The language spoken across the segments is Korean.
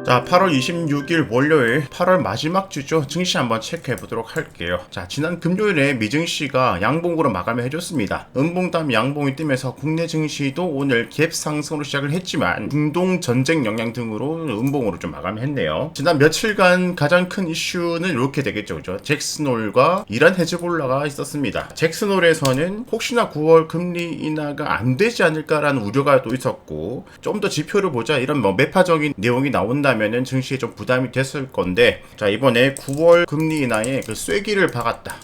자, 8월 26일 월요일 8월 마지막 주죠. 증시 한번 체크해 보도록 할게요. 자, 지난 금요일에 미증시가 양봉으로 마감을 해줬습니다. 음봉 다음 양봉이 뜨면서 국내 증시도 오늘 갭 상승으로 시작을 했지만 중동 전쟁 영향 등으로 음봉으로 좀 마감을 했네요. 지난 며칠간 가장 큰 이슈는 이렇게 되겠죠. 그죠? 잭슨홀과 이란 헤즈볼라가 있었습니다. 잭슨홀에서는 혹시나 9월 금리 인하가 안 되지 않을까라는 우려가 또 있었고, 좀 더 지표를 보자 이런 매파적인 내용이 나온다면은 증시에 좀 부담이 됐을 건데, 자, 이번에 9월 금리 인하에 그 쐐기를 박았다.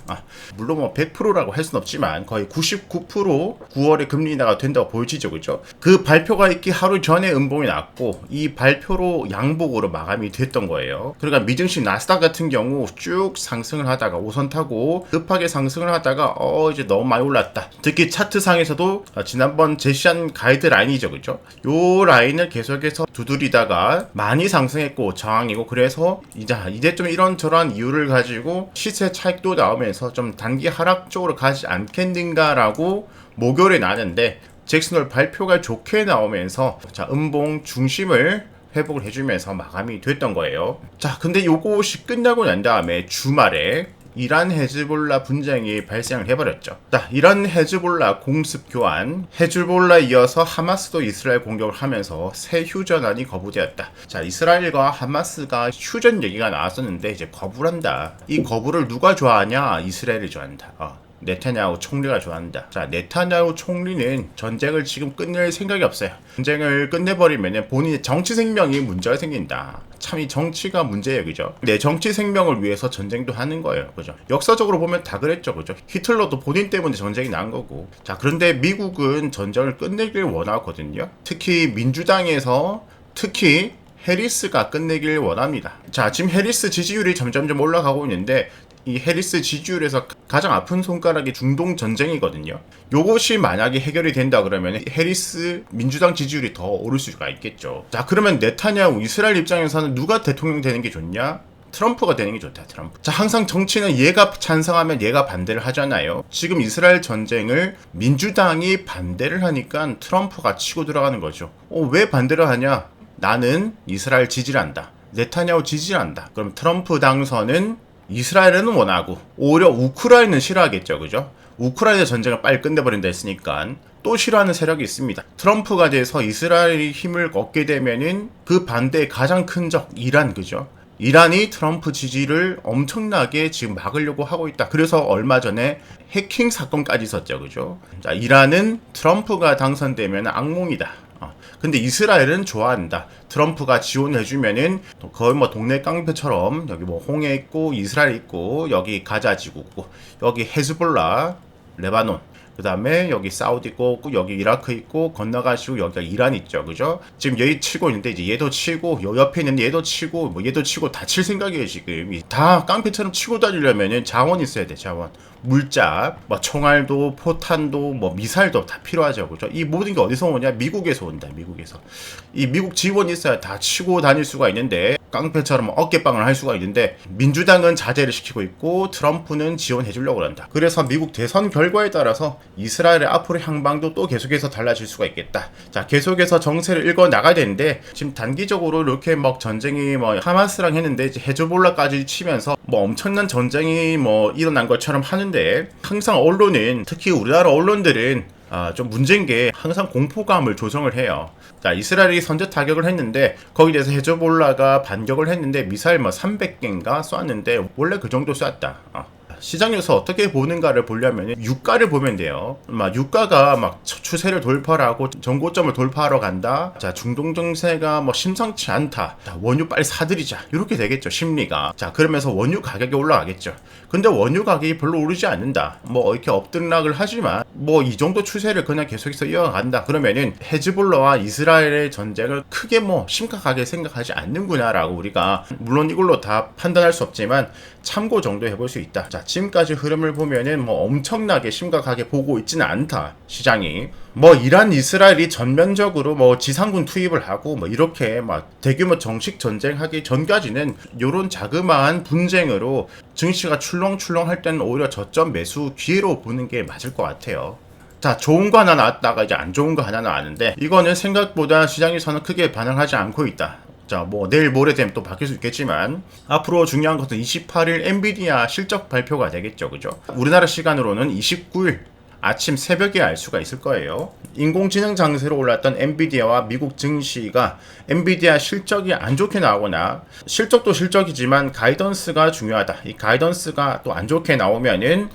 물론 뭐 100%라고 할 순 없지만 거의 99% 9월에 금리 인하가 된다고 보여지죠. 그죠? 그 발표가 있기 하루 전에 음봉이 났고, 이 발표로 양봉으로 마감이 됐던 거예요. 그러니까 미증시 나스닥 같은 경우 쭉 상승을 하다가 오선 타고 급하게 상승을 하다가 이제 너무 많이 올랐다. 특히 차트상에서도 지난번 제시한 가이드라인이죠. 그죠? 요 라인을 계속해서 두드리다가 많이 상승했고 저항이고, 그래서 이제 좀 이런저런 이유를 가지고 시세 차익도 나오면서 좀 단기 하락 쪽으로 가지 않겠는가라고 목요일에 나는데, 잭슨홀 발표가 좋게 나오면서 자, 음봉 중심을 회복을 해주면서 마감이 됐던 거예요. 자, 근데 요것이 끝나고 난 다음에 주말에 이란 헤즈볼라 분쟁이 발생을 해버렸죠. 자, 이란 헤즈볼라 공습 교환, 헤즈볼라 이어서 하마스도 이스라엘 공격을 하면서 새 휴전안이 거부되었다. 자, 이스라엘과 하마스가 휴전 얘기가 나왔었는데 이제 거부를 한다. 이 거부를 누가 좋아하냐? 이스라엘이 좋아한다. 네타냐후 총리가 좋아한다. 자, 네타냐후 총리는 전쟁을 지금 끝낼 생각이 없어요. 전쟁을 끝내버리면 본인의 정치 생명이 문제가 생긴다. 참 이 정치가 문제예요. 그죠? 내 정치 생명을 위해서 전쟁도 하는 거예요. 그죠? 역사적으로 보면 다 그랬죠. 그죠? 히틀러도 본인 때문에 전쟁이 난 거고. 자, 그런데 미국은 전쟁을 끝내길 원하거든요. 특히 민주당에서 해리스가 끝내길 원합니다. 자, 지금 해리스 지지율이 점점점 올라가고 있는데, 이 해리스 지지율에서 가장 아픈 손가락이 중동 전쟁이거든요. 요것이 만약에 해결이 된다 그러면 해리스 민주당 지지율이 더 오를 수가 있겠죠. 자, 그러면 네타냐후 이스라엘 입장에서는 누가 대통령 되는 게 좋냐? 트럼프가 되는 게 좋다. 트럼프. 자, 항상 정치는 얘가 찬성하면 얘가 반대를 하잖아요. 지금 이스라엘 전쟁을 민주당이 반대를 하니까 트럼프가 치고 들어가는 거죠. 왜 반대를 하냐? 나는 이스라엘 지지를 한다. 네타냐후 지지를 한다. 그럼 트럼프 당선은 이스라엘은 원하고 오히려 우크라이나는 싫어하겠죠. 그죠? 우크라이나 전쟁을 빨리 끝내버린다 했으니까 또 싫어하는 세력이 있습니다. 트럼프가 돼서 이스라엘이 힘을 얻게 되면은 그 반대의 가장 큰 적 이란. 그죠? 이란이 트럼프 지지를 엄청나게 지금 막으려고 하고 있다. 그래서 얼마 전에 해킹 사건까지 있었죠. 그죠? 자, 이란은 트럼프가 당선되면 악몽이다. 근데 이스라엘은 좋아한다. 트럼프가 지원해주면은 거의 뭐 동네 깡패처럼 여기 뭐 홍해 있고 이스라엘 있고 여기 가자 지구 있고 여기 헤즈볼라, 레바논, 그 다음에 여기 사우디 있고 여기 이라크 있고 건너가시고 여기가 이란 있죠. 그죠? 지금 여기 치고 있는데 이제 얘도 치고 요 옆에 있는 얘도 치고 뭐 얘도 치고 다 칠 생각이에요. 지금 다 깡패처럼 치고 다니려면은 자원 있어야 돼. 자원. 물자, 뭐 총알도 포탄도 뭐 미사일도 다 필요하죠. 그죠? 이 모든 게 어디서 오냐? 미국에서 온다. 미국에서. 이 미국 지원이 있어야 다 치고 다닐 수가 있는데, 깡패처럼 어깨빵을 할 수가 있는데, 민주당은 자제를 시키고 있고 트럼프는 지원해 주려고 한다. 그래서 미국 대선 결과에 따라서 이스라엘의 앞으로 향방도 또 계속해서 달라질 수가 있겠다. 자, 계속해서 정세를 읽어 나가야 되는데, 지금 단기적으로 이렇게 막 전쟁이 뭐 하마스랑 했는데 이제 헤즈볼라까지 치면서 뭐 엄청난 전쟁이 뭐 일어난 것처럼 하는데, 항상 언론은, 특히 우리나라 언론들은 좀 문제인 게 항상 공포감을 조성을 해요. 자, 이스라엘이 선제 타격을 했는데 거기에 대해서 헤즈볼라가 반격을 했는데 미사일 뭐 300개인가 쐈는데 원래 그 정도 쐈다. 시장에서 어떻게 보는가를 보려면 유가를 보면 돼요. 유가가 막 추세를 돌파하고 전고점을 돌파하러 간다. 자, 중동 정세가 뭐 심상치 않다. 자, 원유 빨리 사들이자. 이렇게 되겠죠, 심리가. 자, 그러면서 원유 가격이 올라가겠죠. 근데 원유 가격이 별로 오르지 않는다. 뭐 이렇게 엎드락을 하지만 뭐 이 정도 추세를 그냥 계속해서 이어간다. 그러면은 헤즈볼라와 이스라엘의 전쟁을 크게 뭐 심각하게 생각하지 않는구나라고 우리가, 물론 이걸로 다 판단할 수 없지만 참고 정도 해볼 수 있다. 자, 지금까지 흐름을 보면은 뭐 엄청나게 심각하게 보고 있지는 않다. 시장이. 뭐 이란 이스라엘이 전면적으로 뭐 지상군 투입을 하고 뭐 이렇게 막 대규모 정식 전쟁하기 전까지는 요런 자그마한 분쟁으로 증시가 출렁출렁 할 때는 오히려 저점 매수 기회로 보는 게 맞을 것 같아요. 자, 좋은 거 하나 나왔다가 이제 안 좋은 거 하나 나왔는데, 이거는 생각보다 시장에서는 크게 반응하지 않고 있다. 자, 뭐 내일 모레 되면 또 바뀔 수 있겠지만 앞으로 중요한 것은 28일 엔비디아 실적 발표가 되겠죠. 그죠? 우리나라 시간으로는 29일 아침 새벽에 알 수가 있을 거예요. 인공지능 장세로 올랐던 엔비디아와 미국 증시가 엔비디아 실적이 안 좋게 나오거나 실적도 실적이지만 가이던스가 중요하다. 이 가이던스가 또 안 좋게 나오면은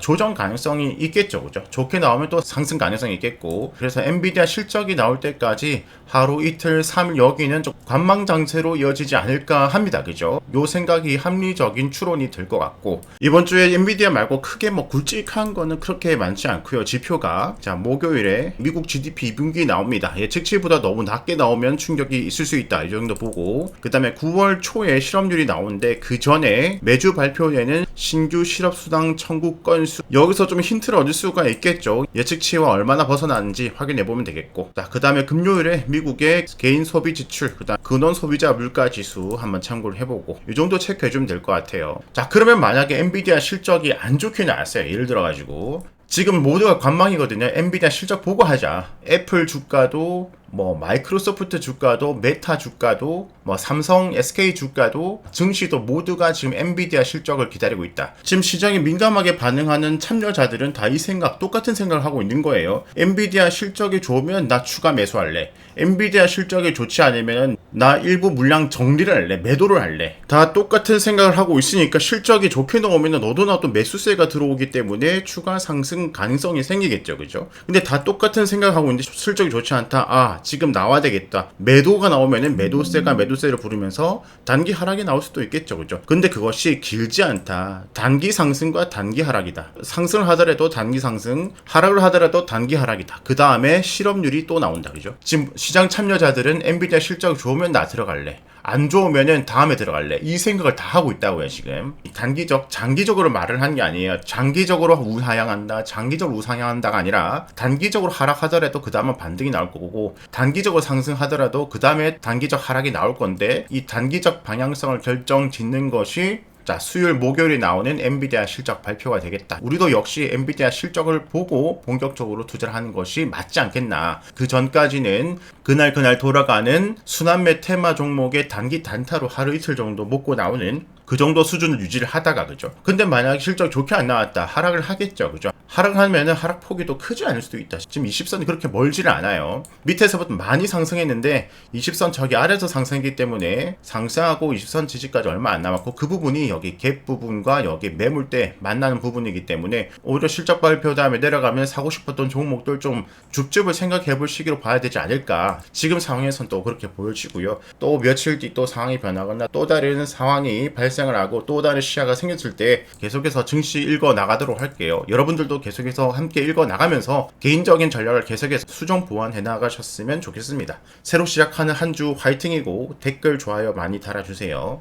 조정 가능성이 있겠죠. 그죠? 좋게 나오면 또 상승 가능성이 있겠고 그래서 엔비디아 실적이 나올 때까지 하루 이틀 3일 여기는 좀 관망 장세로 이어지지 않을까 합니다. 그죠? 요 생각이 합리적인 추론이 될 것 같고 이번 주에 엔비디아 말고 크게 뭐 굵직한 거는 그렇게 많지 않고요. 지표가 자 목요일에 미국 GDP 2분기 나옵니다. 예측치보다 너무 낮게 나오면 충격이 있을 수 있다. 이 정도 보고 그 다음에 9월 초에 실업률이 나오는데 그 전에 매주 발표되는 신규 실업수당 청구 건수 여기서 좀 힌트를 얻을 수가 있겠죠. 예측치와 얼마나 벗어나는지 확인해 보면 되겠고 자 그 다음에 금요일에 미국의 개인 소비 지출 그 다음 근원 소비자 물가 지수 한번 참고를 해보고 이 정도 체크해 주면 될 것 같아요. 자 그러면 만약에 엔비디아 실적이 안 좋게 나왔어요. 예를 들어 가지고 지금 모두가 관망이거든요. 엔비디아 실적 보고 하자. 애플 주가도 뭐 마이크로소프트 주가도 메타 주가도 뭐 삼성, SK 주가도 증시도 모두가 지금 엔비디아 실적을 기다리고 있다. 지금 시장에 민감하게 반응하는 참여자들은 다 이 생각 똑같은 생각을 하고 있는 거예요. 엔비디아 실적이 좋으면 나 추가 매수할래. 엔비디아 실적이 좋지 않으면 나 일부 물량 정리를 할래. 매도를 할래. 다 똑같은 생각을 하고 있으니까 실적이 좋게 나오면 너도 나도 매수세가 들어오기 때문에 추가 상승 가능성이 생기겠죠. 그죠? 근데 다 똑같은 생각을 하고 있는데 실적이 좋지 않다. 지금 나와야 되겠다. 매도가 나오면은 매도세가 매도세를 부르면서 단기 하락이 나올 수도 있겠죠. 그죠? 근데 그것이 길지 않다. 단기 상승과 단기 하락이다. 상승을 하더라도 단기 상승, 하락을 하더라도 단기 하락이다. 그 다음에 실업률이 또 나온다. 그죠? 지금 시장 참여자들은 엔비디아 실적 좋으면 나 들어갈래. 안 좋으면은 다음에 들어갈래. 이 생각을 다 하고 있다고요, 지금. 단기적, 장기적으로 말을 한 게 아니에요. 장기적으로 우하향한다, 장기적으로 우상향한다가 아니라 단기적으로 하락하더라도 그 다음은 반등이 나올 거고 단기적으로 상승하더라도 그 다음에 단기적 하락이 나올 건데 이 단기적 방향성을 결정 짓는 것이 자, 수요일 목요일에 나오는 엔비디아 실적 발표가 되겠다. 우리도 역시 엔비디아 실적을 보고 본격적으로 투자를 하는 것이 맞지 않겠나. 그 전까지는 그날 돌아가는 순환매 테마 종목의 단기 단타로 하루 이틀 정도 먹고 나오는 그 정도 수준을 유지를 하다가 그죠. 근데 만약 실적 좋게 안 나왔다. 하락을 하겠죠. 그죠. 하락하면은 하락 폭이도 크지 않을 수도 있다. 지금 20선이 그렇게 멀지를 않아요. 밑에서부터 많이 상승했는데 20선 저기 아래에서 상승했기 때문에 상승하고 20선 지지까지 얼마 안 남았고 그 부분이 여기 갭 부분과 여기 매물대 만나는 부분이기 때문에 오히려 실적 발표 다음에 내려가면 사고 싶었던 종목들 좀 줍줍을 생각해 볼 시기로 봐야 되지 않을까. 지금 상황에선 또 그렇게 보여지고요. 또 며칠 뒤 또 상황이 변하거나 또 다른 상황이 발생을 하고 또 다른 시야가 생겼을 때 계속해서 증시 읽어 나가도록 할게요. 여러분들도 계속해서 함께 읽어 나가면서 개인적인 전략을 계속해서 수정 보완해 나가셨으면 좋겠습니다. 새로 시작하는 한 주 화이팅이고 댓글 좋아요 많이 달아주세요.